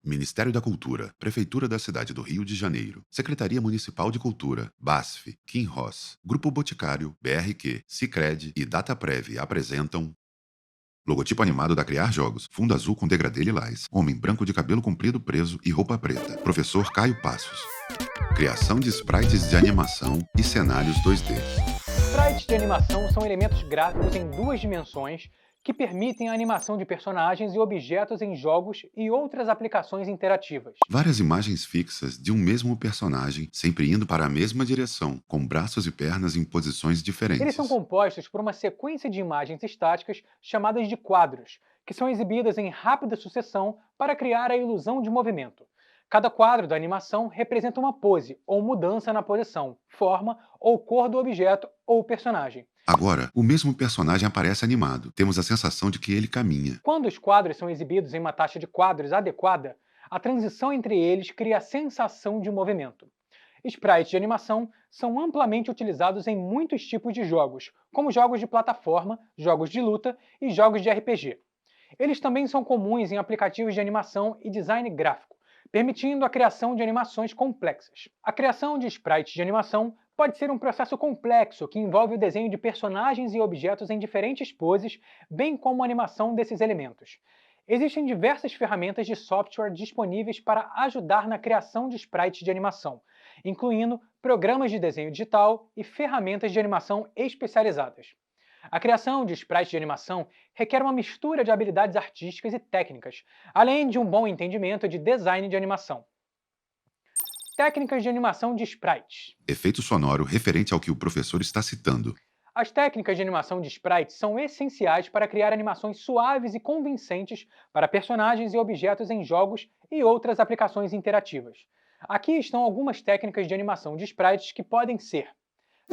Ministério da Cultura, Prefeitura da Cidade do Rio de Janeiro, Secretaria Municipal de Cultura, BASF, Kim Ross, Grupo Boticário, BRQ, Sicredi e Dataprev apresentam logotipo animado da Criar Jogos, fundo azul com degradê lilás, homem branco de cabelo comprido preso e roupa preta, professor Caio Passos. Criação de sprites de animação e cenários 2D. Sprites de animação são elementos gráficos em duas dimensões que permitem a animação de personagens e objetos em jogos e outras aplicações interativas. Várias imagens fixas de um mesmo personagem, sempre indo para a mesma direção, com braços e pernas em posições Eles são diferentes. compostos por uma sequência de imagens estáticas chamadas de quadros, que são exibidas em rápida sucessão para criar a ilusão de movimento. Cada quadro da animação representa uma pose ou mudança na posição, forma ou cor do objeto ou personagem. Agora, o mesmo personagem aparece animado. Temos a sensação de que ele caminha. Quando os quadros são exibidos em uma taxa de quadros adequada, a transição entre eles cria a sensação de movimento. Sprites de animação são amplamente utilizados em muitos tipos de jogos, como jogos de plataforma, jogos de luta e jogos de RPG. Eles também são comuns em aplicativos de animação e design gráfico, permitindo a criação de animações complexas. A criação de sprites de animação pode ser um processo complexo que envolve o desenho de personagens e objetos em diferentes poses, bem como a animação desses elementos. Existem diversas ferramentas de software disponíveis para ajudar na criação de sprites de animação, incluindo programas de desenho digital e ferramentas de animação especializadas. A criação de sprites de animação requer uma mistura de habilidades artísticas e técnicas, além de um bom entendimento de design de animação. Técnicas de animação de sprites. Efeito sonoro referente ao que o professor está citando. As técnicas de animação de sprites são essenciais para criar animações suaves e convincentes para personagens e objetos em jogos e outras aplicações interativas. Aqui estão algumas técnicas de animação de sprites que podem ser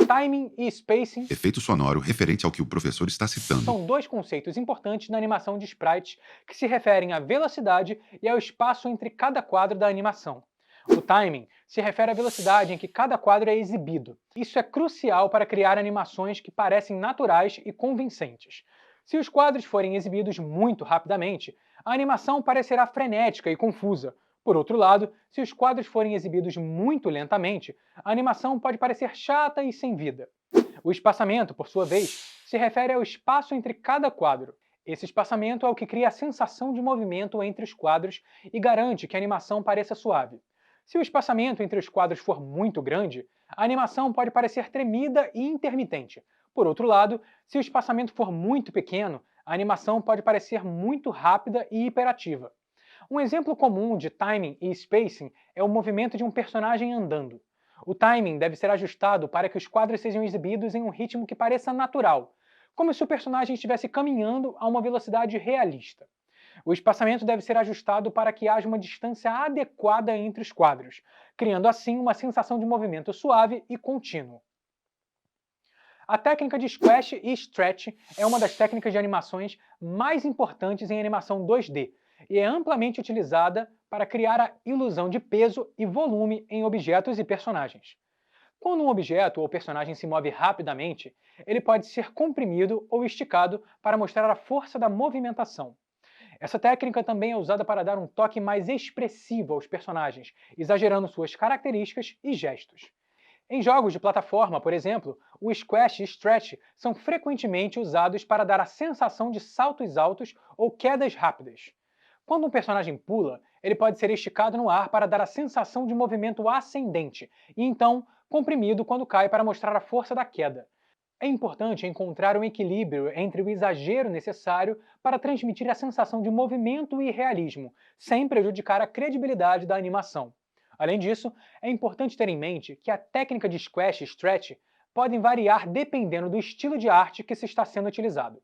timing e spacing. Efeito sonoro referente ao que o professor está citando. São dois conceitos importantes na animação de sprites que se referem à velocidade e ao espaço entre cada quadro da animação. O timing se refere à velocidade em que cada quadro é exibido. Isso é crucial para criar animações que parecem naturais e convincentes. Se os quadros forem exibidos muito rapidamente, a animação parecerá frenética e confusa. Por outro lado, se os quadros forem exibidos muito lentamente, a animação pode parecer chata e sem vida. O espaçamento, por sua vez, se refere ao espaço entre cada quadro. Esse espaçamento é o que cria a sensação de movimento entre os quadros e garante que a animação pareça suave. Se o espaçamento entre os quadros for muito grande, a animação pode parecer tremida e intermitente. Por outro lado, se o espaçamento for muito pequeno, a animação pode parecer muito rápida e hiperativa. Um exemplo comum de timing e spacing é o movimento de um personagem andando. O timing deve ser ajustado para que os quadros sejam exibidos em um ritmo que pareça natural, como se o personagem estivesse caminhando a uma velocidade realista. O espaçamento deve ser ajustado para que haja uma distância adequada entre os quadros, criando assim uma sensação de movimento suave e contínuo. A técnica de squash e stretch é uma das técnicas de animações mais importantes em animação 2D e é amplamente utilizada para criar a ilusão de peso e volume em objetos e personagens. Quando um objeto ou personagem se move rapidamente, ele pode ser comprimido ou esticado para mostrar a força da movimentação. Essa técnica também é usada para dar um toque mais expressivo aos personagens, exagerando suas características e gestos. Em jogos de plataforma, por exemplo, o squash e stretch são frequentemente usados para dar a sensação de saltos altos ou quedas rápidas. Quando um personagem pula, ele pode ser esticado no ar para dar a sensação de movimento ascendente, e então comprimido quando cai para mostrar a força da queda. É importante encontrar um equilíbrio entre o exagero necessário para transmitir a sensação de movimento e realismo, sem prejudicar a credibilidade da animação. Além disso, é importante ter em mente que a técnica de squash e stretch podem variar dependendo do estilo de arte que se está sendo utilizado.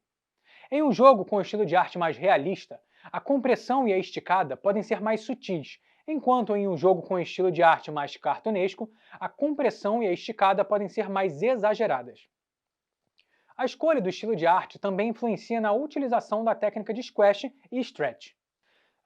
Em um jogo com estilo de arte mais realista, a compressão e a esticada podem ser mais sutis, enquanto em um jogo com estilo de arte mais cartunesco, a compressão e a esticada podem ser mais exageradas. A escolha do estilo de arte também influencia na utilização da técnica de squash e stretch.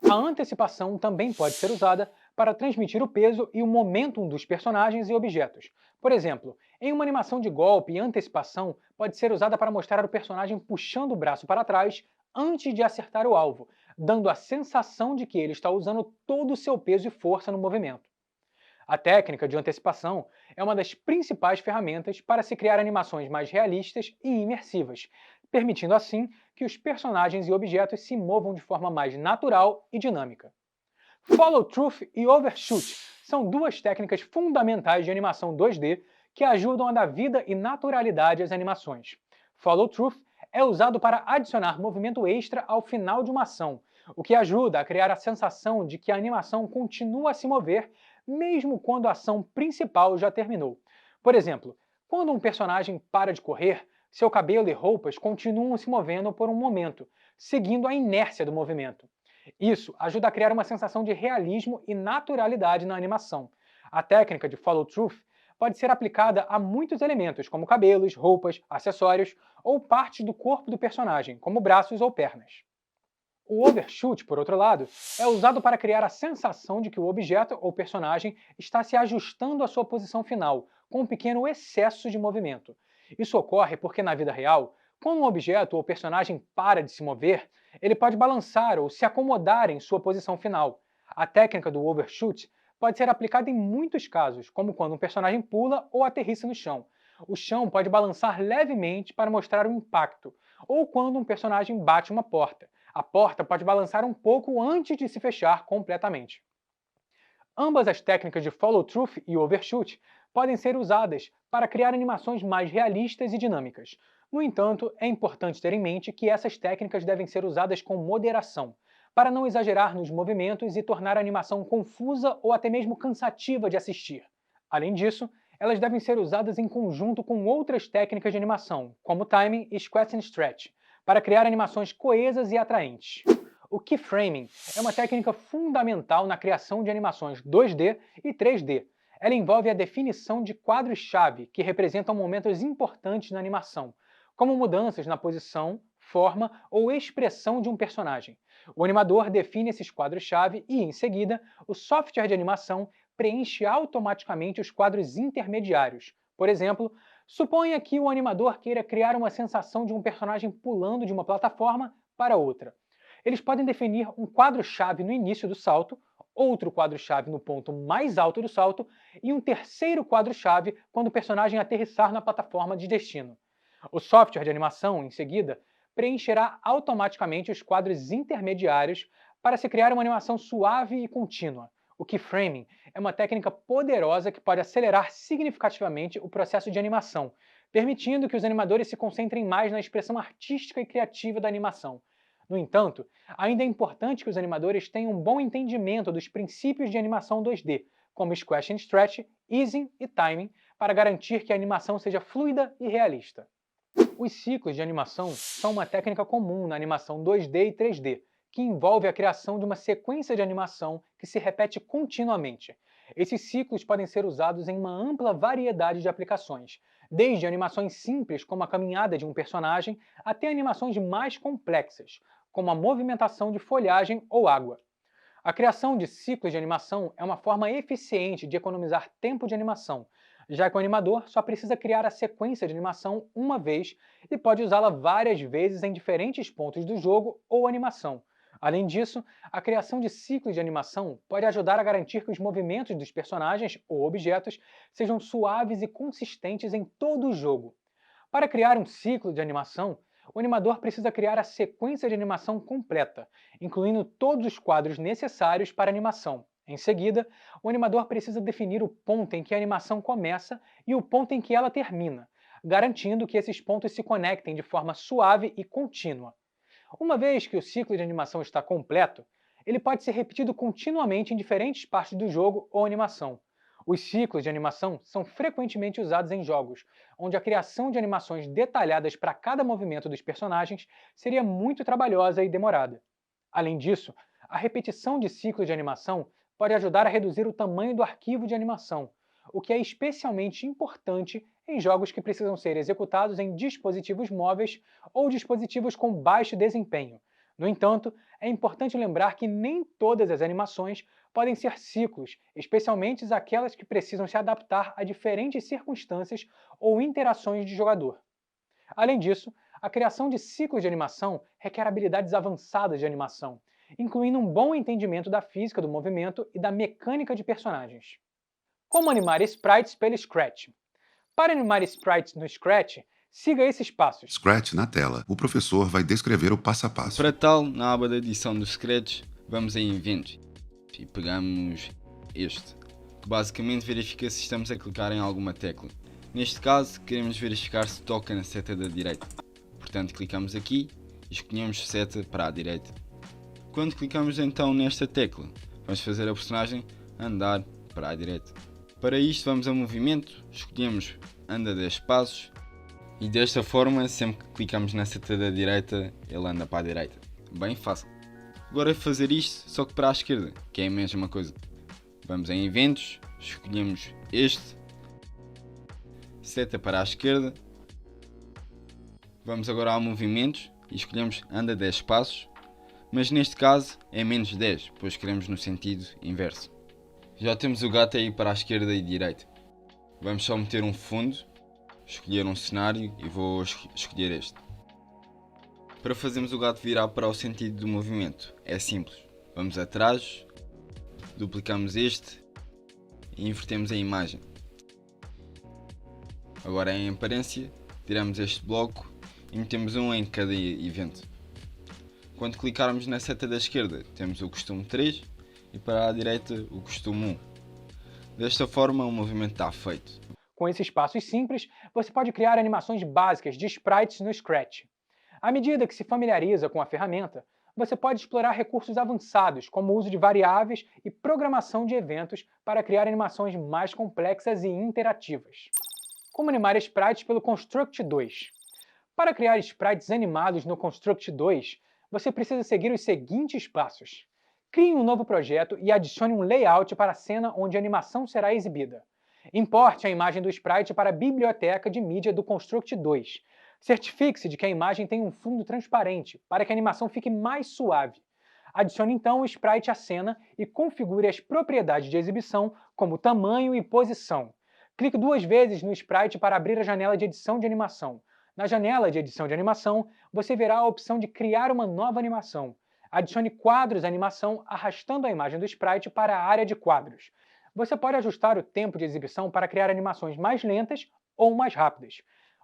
A antecipação também pode ser usada para transmitir o peso e o momentum dos personagens e objetos. Por exemplo, em uma animação de golpe, a antecipação pode ser usada para mostrar o personagem puxando o braço para trás antes de acertar o alvo, dando a sensação de que ele está usando todo o seu peso e força no movimento. A técnica de antecipação é uma das principais ferramentas para se criar animações mais realistas e imersivas, permitindo assim que os personagens e objetos se movam de forma mais natural e dinâmica. Follow Through e Overshoot são duas técnicas fundamentais de animação 2D que ajudam a dar vida e naturalidade às animações. Follow Through é usado para adicionar movimento extra ao final de uma ação, o que ajuda a criar a sensação de que a animação continua a se mover mesmo quando a ação principal já terminou. Por exemplo, quando um personagem para de correr, seu cabelo e roupas continuam se movendo por um momento, seguindo a inércia do movimento. Isso ajuda a criar uma sensação de realismo e naturalidade na animação. A técnica de follow-through pode ser aplicada a muitos elementos, como cabelos, roupas, acessórios ou partes do corpo do personagem, como braços ou pernas. O overshoot, por outro lado, é usado para criar a sensação de que o objeto ou personagem está se ajustando à sua posição final, com um pequeno excesso de movimento. Isso ocorre porque, na vida real, quando um objeto ou personagem para de se mover, ele pode balançar ou se acomodar em sua posição final. A técnica do overshoot pode ser aplicada em muitos casos, como quando um personagem pula ou aterrissa no chão. O chão pode balançar levemente para mostrar o impacto, ou quando um personagem bate uma porta. A porta pode balançar um pouco antes de se fechar completamente. Ambas as técnicas de follow-through e overshoot podem ser usadas para criar animações mais realistas e dinâmicas. No entanto, é importante ter em mente que essas técnicas devem ser usadas com moderação, para não exagerar nos movimentos e tornar a animação confusa ou até mesmo cansativa de assistir. Além disso, elas devem ser usadas em conjunto com outras técnicas de animação, como timing e squeeze and stretch, para criar animações coesas e atraentes. O keyframing é uma técnica fundamental na criação de animações 2D e 3D. Ela envolve a definição de quadros-chave que representam momentos importantes na animação, como mudanças na posição, forma ou expressão de um personagem. O animador define esses quadros-chave e, em seguida, o software de animação preenche automaticamente os quadros intermediários. Por exemplo, suponha que o animador queira criar uma sensação de um personagem pulando de uma plataforma para outra. Eles podem definir um quadro-chave no início do salto, outro quadro-chave no ponto mais alto do salto e um terceiro quadro-chave quando o personagem aterrissar na plataforma de destino. O software de animação, em seguida, preencherá automaticamente os quadros intermediários para se criar uma animação suave e contínua. O keyframing é uma técnica poderosa que pode acelerar significativamente o processo de animação, permitindo que os animadores se concentrem mais na expressão artística e criativa da animação. No entanto, ainda é importante que os animadores tenham um bom entendimento dos princípios de animação 2D, como squash and stretch, easing e timing, para garantir que a animação seja fluida e realista. Os ciclos de animação são uma técnica comum na animação 2D e 3D, que envolve a criação de uma sequência de animação que se repete continuamente. Esses ciclos podem ser usados em uma ampla variedade de aplicações, desde animações simples, como a caminhada de um personagem, até animações mais complexas, como a movimentação de folhagem ou água. A criação de ciclos de animação é uma forma eficiente de economizar tempo de animação, já que o animador só precisa criar a sequência de animação uma vez e pode usá-la várias vezes em diferentes pontos do jogo ou animação. Além disso, a criação de ciclos de animação pode ajudar a garantir que os movimentos dos personagens ou objetos sejam suaves e consistentes em todo o jogo. Para criar um ciclo de animação, o animador precisa criar a sequência de animação completa, incluindo todos os quadros necessários para a animação. Em seguida, o animador precisa definir o ponto em que a animação começa e o ponto em que ela termina, garantindo que esses pontos se conectem de forma suave e contínua. Uma vez que o ciclo de animação está completo, ele pode ser repetido continuamente em diferentes partes do jogo ou animação. Os ciclos de animação são frequentemente usados em jogos, onde a criação de animações detalhadas para cada movimento dos personagens seria muito trabalhosa e demorada. Além disso, a repetição de ciclos de animação pode ajudar a reduzir o tamanho do arquivo de animação, o que é especialmente importante em jogos que precisam ser executados em dispositivos móveis ou dispositivos com baixo desempenho. No entanto, é importante lembrar que nem todas as animações podem ser ciclos, especialmente aquelas que precisam se adaptar a diferentes circunstâncias ou interações de jogador. Além disso, a criação de ciclos de animação requer habilidades avançadas de animação, incluindo um bom entendimento da física do movimento e da mecânica de personagens. Como animar sprites pelo Scratch? Para animar sprites no Scratch, siga esses passos. Scratch na tela. O professor vai descrever o passo a passo. Para tal, na aba da edição do Scratch, vamos em Eventos e pegamos este, que basicamente verifica se estamos a clicar em alguma tecla. Neste caso, queremos verificar se toca na seta da direita. Portanto, clicamos aqui e escolhemos seta para a direita. Quando clicamos então nesta tecla, vamos fazer a personagem andar para a direita. Para isto vamos a movimento, escolhemos anda 10 passos e desta forma sempre que clicamos na seta da direita ele anda para a direita. Bem fácil. Agora é fazer isto só que para a esquerda, que é a mesma coisa. Vamos em eventos, escolhemos este, seta para a esquerda. Vamos agora a movimentos e escolhemos anda 10 passos, mas neste caso é menos 10, pois queremos no sentido inverso. Já temos o gato aí para a esquerda e direita. Vamos só meter um fundo, escolher um cenário e vou escolher este. Para fazermos o gato virar para o sentido do movimento, é simples. Vamos atrás, duplicamos este e invertemos a imagem. Agora em aparência, tiramos este bloco e metemos um em cada evento. Quando clicarmos na seta da esquerda, temos o costume 3 e para a direita o costume 1. Desta forma o movimento está feito. Com esses passos simples, você pode criar animações básicas de sprites no Scratch. À medida que se familiariza com a ferramenta, você pode explorar recursos avançados, como o uso de variáveis e programação de eventos para criar animações mais complexas e interativas. Como animar sprites pelo Construct 2? Para criar sprites animados no Construct 2, você precisa seguir os seguintes passos. Crie um novo projeto e adicione um layout para a cena onde a animação será exibida. Importe a imagem do sprite para a biblioteca de mídia do Construct 2. Certifique-se de que a imagem tem um fundo transparente, para que a animação fique mais suave. Adicione então o sprite à cena e configure as propriedades de exibição, como tamanho e posição. Clique 2 vezes no sprite para abrir a janela de edição de animação. Na janela de edição de animação, você verá a opção de criar uma nova animação. Adicione quadros à animação arrastando a imagem do sprite para a área de quadros. Você pode ajustar o tempo de exibição para criar animações mais lentas ou mais rápidas.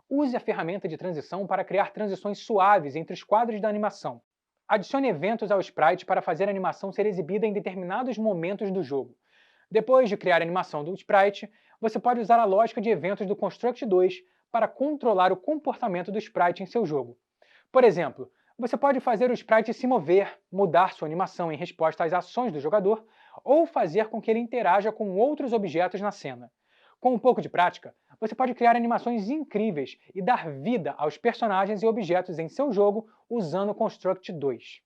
Use a ferramenta de transição para criar transições suaves entre os quadros da animação. Adicione eventos ao sprite para fazer a animação ser exibida em determinados momentos do jogo. Depois de criar a animação do sprite, você pode usar a lógica de eventos do Construct 2 para controlar o comportamento do sprite em seu jogo. Por exemplo, você pode fazer o sprite se mover, mudar sua animação em resposta às ações do jogador, ou fazer com que ele interaja com outros objetos na cena. Com um pouco de prática, você pode criar animações incríveis e dar vida aos personagens e objetos em seu jogo usando o Construct 2.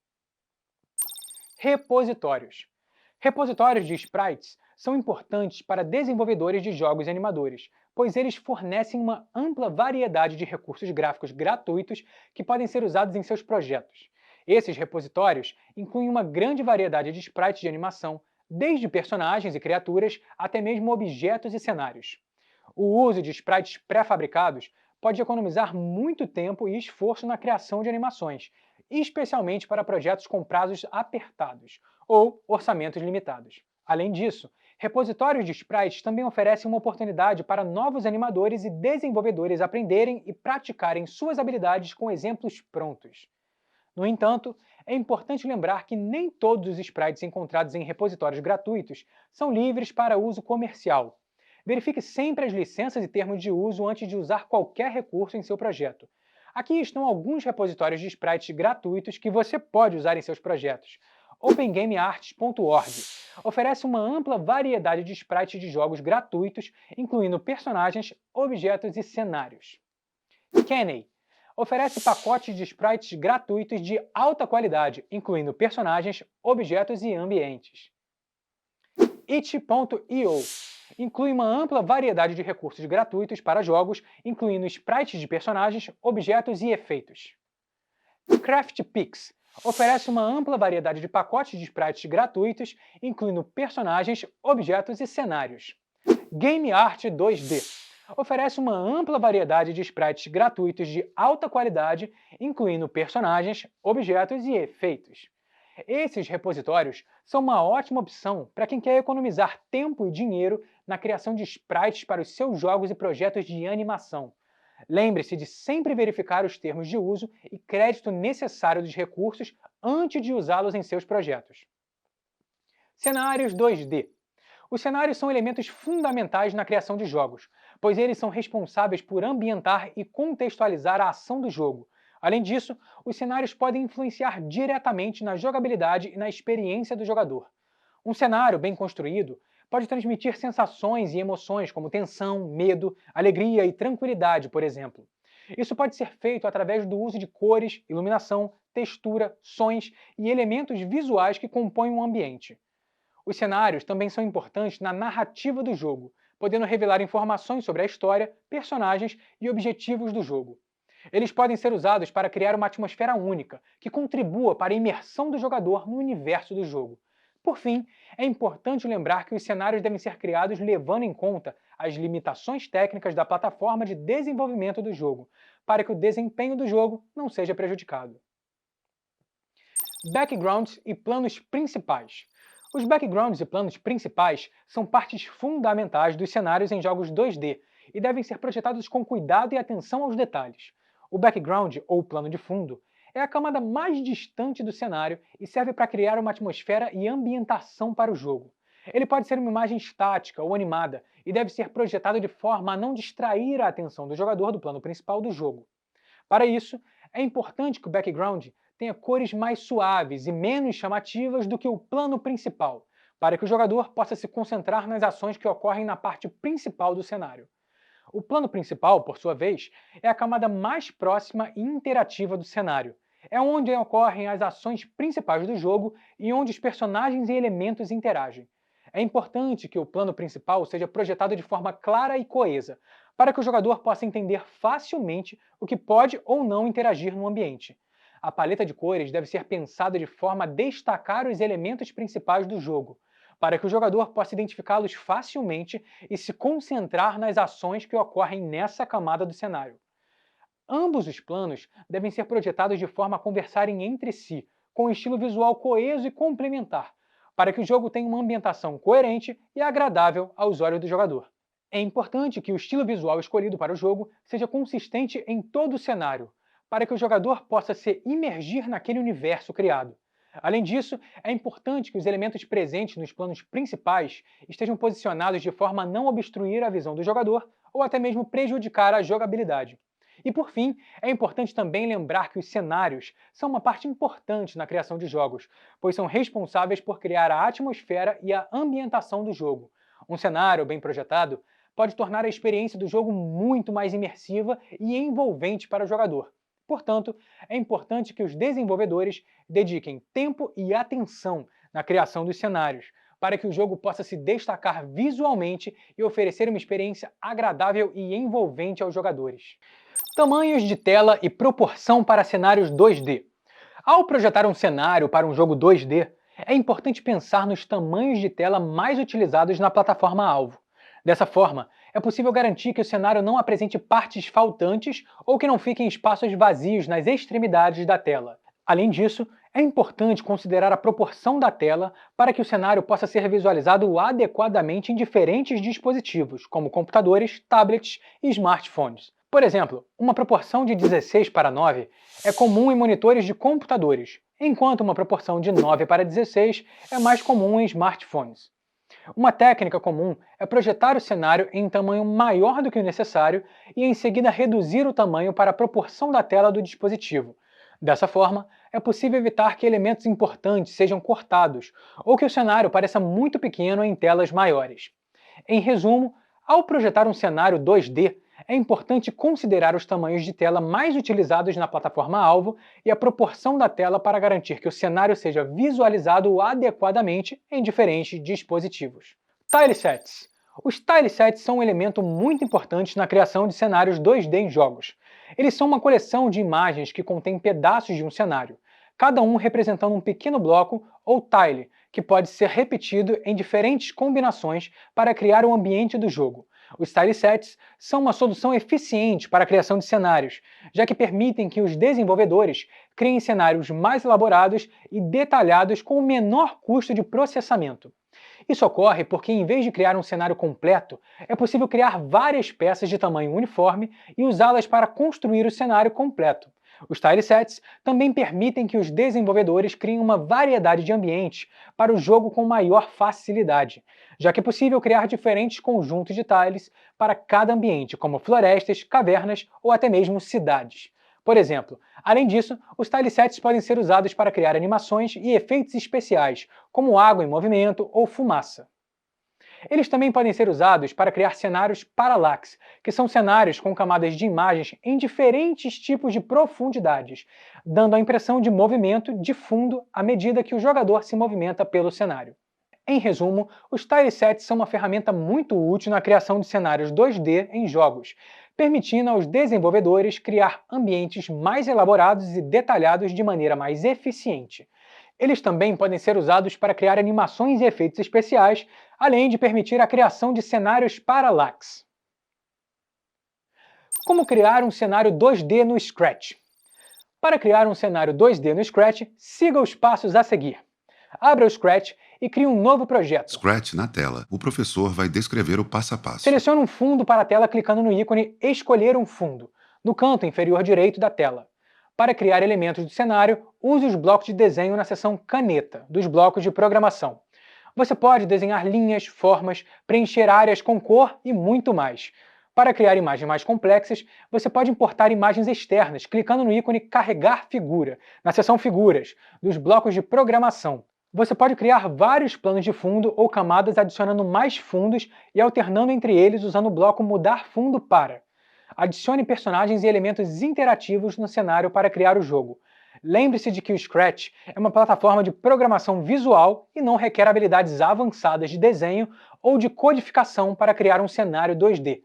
Repositórios. Repositórios de sprites são importantes para desenvolvedores de jogos e animadores, pois eles fornecem uma ampla variedade de recursos gráficos gratuitos que podem ser usados em seus projetos. Esses repositórios incluem uma grande variedade de sprites de animação, desde personagens e criaturas até mesmo objetos e cenários. O uso de sprites pré-fabricados pode economizar muito tempo e esforço na criação de animações, especialmente para projetos com prazos apertados ou orçamentos limitados. Além disso, repositórios de sprites também oferecem uma oportunidade para novos animadores e desenvolvedores aprenderem e praticarem suas habilidades com exemplos prontos. No entanto, é importante lembrar que nem todos os sprites encontrados em repositórios gratuitos são livres para uso comercial. Verifique sempre as licenças e termos de uso antes de usar qualquer recurso em seu projeto. Aqui estão alguns repositórios de sprites gratuitos que você pode usar em seus projetos. OpenGameArts.org oferece uma ampla variedade de sprites de jogos gratuitos, incluindo personagens, objetos e cenários. Kenney oferece pacotes de sprites gratuitos de alta qualidade, incluindo personagens, objetos e ambientes. It.io inclui uma ampla variedade de recursos gratuitos para jogos, incluindo sprites de personagens, objetos e efeitos. CraftPix oferece uma ampla variedade de pacotes de sprites gratuitos, incluindo personagens, objetos e cenários. GameArt 2D oferece uma ampla variedade de sprites gratuitos de alta qualidade, incluindo personagens, objetos e efeitos. Esses repositórios são uma ótima opção para quem quer economizar tempo e dinheiro na criação de sprites para os seus jogos e projetos de animação. Lembre-se de sempre verificar os termos de uso e crédito necessário dos recursos antes de usá-los em seus projetos. Cenários 2D. Os cenários são elementos fundamentais na criação de jogos, pois eles são responsáveis por ambientar e contextualizar a ação do jogo. Além disso, os cenários podem influenciar diretamente na jogabilidade e na experiência do jogador. Um cenário bem construído pode transmitir sensações e emoções como tensão, medo, alegria e tranquilidade, por exemplo. Isso pode ser feito através do uso de cores, iluminação, textura, sons e elementos visuais que compõem um ambiente. Os cenários também são importantes na narrativa do jogo, podendo revelar informações sobre a história, personagens e objetivos do jogo. Eles podem ser usados para criar uma atmosfera única, que contribua para a imersão do jogador no universo do jogo. Por fim, é importante lembrar que os cenários devem ser criados levando em conta as limitações técnicas da plataforma de desenvolvimento do jogo, para que o desempenho do jogo não seja prejudicado. Backgrounds e planos principais. Os backgrounds e planos principais são partes fundamentais dos cenários em jogos 2D e devem ser projetados com cuidado e atenção aos detalhes. O background, ou plano de fundo, é a camada mais distante do cenário e serve para criar uma atmosfera e ambientação para o jogo. Ele pode ser uma imagem estática ou animada e deve ser projetado de forma a não distrair a atenção do jogador do plano principal do jogo. Para isso, é importante que o background tenha cores mais suaves e menos chamativas do que o plano principal, para que o jogador possa se concentrar nas ações que ocorrem na parte principal do cenário. O plano principal, por sua vez, é a camada mais próxima e interativa do cenário. É onde ocorrem as ações principais do jogo e onde os personagens e elementos interagem. É importante que o plano principal seja projetado de forma clara e coesa, para que o jogador possa entender facilmente o que pode ou não interagir no ambiente. A paleta de cores deve ser pensada de forma a destacar os elementos principais do jogo, para que o jogador possa identificá-los facilmente e se concentrar nas ações que ocorrem nessa camada do cenário. Ambos os planos devem ser projetados de forma a conversarem entre si, com um estilo visual coeso e complementar, para que o jogo tenha uma ambientação coerente e agradável aos olhos do jogador. É importante que o estilo visual escolhido para o jogo seja consistente em todo o cenário, para que o jogador possa se imergir naquele universo criado. Além disso, é importante que os elementos presentes nos planos principais estejam posicionados de forma a não obstruir a visão do jogador ou até mesmo prejudicar a jogabilidade. E por fim, é importante também lembrar que os cenários são uma parte importante na criação de jogos, pois são responsáveis por criar a atmosfera e a ambientação do jogo. Um cenário bem projetado pode tornar a experiência do jogo muito mais imersiva e envolvente para o jogador. Portanto, é importante que os desenvolvedores dediquem tempo e atenção na criação dos cenários, para que o jogo possa se destacar visualmente e oferecer uma experiência agradável e envolvente aos jogadores. Tamanhos de tela e proporção para cenários 2D. Ao projetar um cenário para um jogo 2D, é importante pensar nos tamanhos de tela mais utilizados na plataforma-alvo. Dessa forma, é possível garantir que o cenário não apresente partes faltantes ou que não fiquem espaços vazios nas extremidades da tela. Além disso, é importante considerar a proporção da tela para que o cenário possa ser visualizado adequadamente em diferentes dispositivos, como computadores, tablets e smartphones. Por exemplo, uma proporção de 16:9 é comum em monitores de computadores, enquanto uma proporção de 9:16 é mais comum em smartphones. Uma técnica comum é projetar o cenário em tamanho maior do que o necessário e em seguida reduzir o tamanho para a proporção da tela do dispositivo. Dessa forma, é possível evitar que elementos importantes sejam cortados ou que o cenário pareça muito pequeno em telas maiores. Em resumo, ao projetar um cenário 2D, é importante considerar os tamanhos de tela mais utilizados na plataforma-alvo e a proporção da tela para garantir que o cenário seja visualizado adequadamente em diferentes dispositivos. Tilesets. Os tilesets são um elemento muito importante na criação de cenários 2D em jogos. Eles são uma coleção de imagens que contém pedaços de um cenário, cada um representando um pequeno bloco ou tile, que pode ser repetido em diferentes combinações para criar o ambiente do jogo. Os tilesets são uma solução eficiente para a criação de cenários, já que permitem que os desenvolvedores criem cenários mais elaborados e detalhados com o menor custo de processamento. Isso ocorre porque, em vez de criar um cenário completo, é possível criar várias peças de tamanho uniforme e usá-las para construir o cenário completo. Os tilesets também permitem que os desenvolvedores criem uma variedade de ambientes para o jogo com maior facilidade, já que é possível criar diferentes conjuntos de tiles para cada ambiente, como florestas, cavernas ou até mesmo cidades. Por exemplo, além disso, os tilesets podem ser usados para criar animações e efeitos especiais, como água em movimento ou fumaça. Eles também podem ser usados para criar cenários parallax, que são cenários com camadas de imagens em diferentes tipos de profundidades, dando a impressão de movimento de fundo à medida que o jogador se movimenta pelo cenário. Em resumo, os tilesets são uma ferramenta muito útil na criação de cenários 2D em jogos, permitindo aos desenvolvedores criar ambientes mais elaborados e detalhados de maneira mais eficiente. Eles também podem ser usados para criar animações e efeitos especiais, além de permitir a criação de cenários parallax. Como criar um cenário 2D no Scratch? Para criar um cenário 2D no Scratch, siga os passos a seguir. Abra o Scratch e crie um novo projeto. Scratch na tela. O professor vai descrever o passo a passo. Selecione um fundo para a tela clicando no ícone Escolher um fundo, no canto inferior direito da tela. Para criar elementos do cenário, use os blocos de desenho na seção Caneta, dos blocos de programação. Você pode desenhar linhas, formas, preencher áreas com cor e muito mais. Para criar imagens mais complexas, você pode importar imagens externas, clicando no ícone Carregar figura, na seção Figuras, dos blocos de programação. Você pode criar vários planos de fundo ou camadas adicionando mais fundos e alternando entre eles usando o bloco Mudar Fundo para. Adicione personagens e elementos interativos no cenário para criar o jogo. Lembre-se de que o Scratch é uma plataforma de programação visual e não requer habilidades avançadas de desenho ou de codificação para criar um cenário 2D.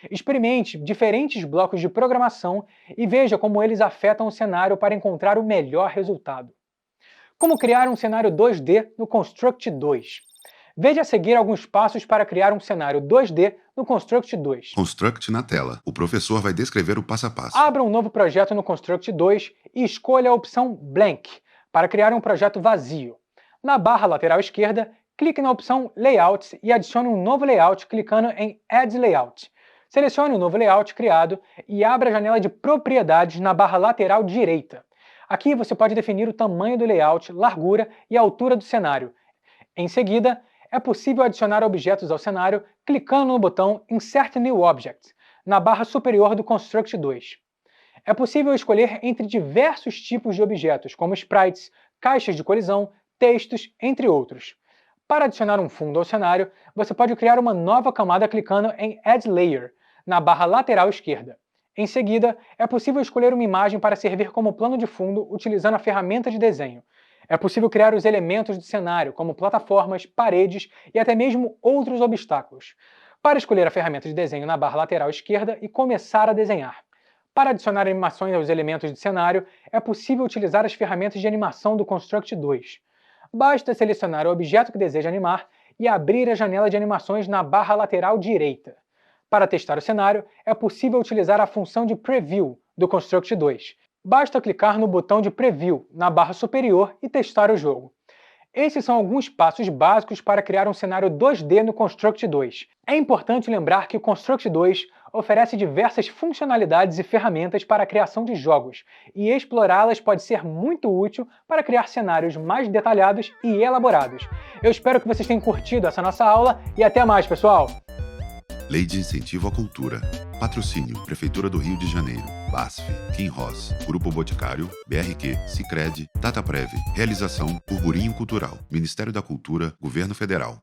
Experimente diferentes blocos de programação e veja como eles afetam o cenário para encontrar o melhor resultado. Como criar um cenário 2D no Construct 2? Veja a seguir alguns passos para criar um cenário 2D no Construct 2. Construct na tela. O professor vai descrever o passo a passo. Abra um novo projeto no Construct 2 e escolha a opção Blank para criar um projeto vazio. Na barra lateral esquerda, clique na opção Layout e adicione um novo layout clicando em Add Layout. Selecione o novo layout criado e abra a janela de Propriedades na barra lateral direita. Aqui você pode definir o tamanho do layout, largura e altura do cenário. Em seguida, é possível adicionar objetos ao cenário clicando no botão Insert New Object, na barra superior do Construct 2. É possível escolher entre diversos tipos de objetos, como sprites, caixas de colisão, textos, entre outros. Para adicionar um fundo ao cenário, você pode criar uma nova camada clicando em Add Layer, na barra lateral esquerda. Em seguida, é possível escolher uma imagem para servir como plano de fundo utilizando a ferramenta de desenho. É possível criar os elementos do cenário, como plataformas, paredes e até mesmo outros obstáculos. Para escolher a ferramenta de desenho na barra lateral esquerda e começar a desenhar. Para adicionar animações aos elementos do cenário, é possível utilizar as ferramentas de animação do Construct 2. Basta selecionar o objeto que deseja animar e abrir a janela de animações na barra lateral direita. Para testar o cenário, é possível utilizar a função de Preview do Construct 2. Basta clicar no botão de Preview na barra superior e testar o jogo. Esses são alguns passos básicos para criar um cenário 2D no Construct 2. É importante lembrar que o Construct 2 oferece diversas funcionalidades e ferramentas para a criação de jogos, e explorá-las pode ser muito útil para criar cenários mais detalhados e elaborados. Eu espero que vocês tenham curtido essa nossa aula e até mais, pessoal! Lei de Incentivo à Cultura. Patrocínio: Prefeitura do Rio de Janeiro, BASF, Kim Ross, Grupo Boticário, BRQ, Sicredi, Dataprev. Realização: Burburinho Cultural, Ministério da Cultura, Governo Federal.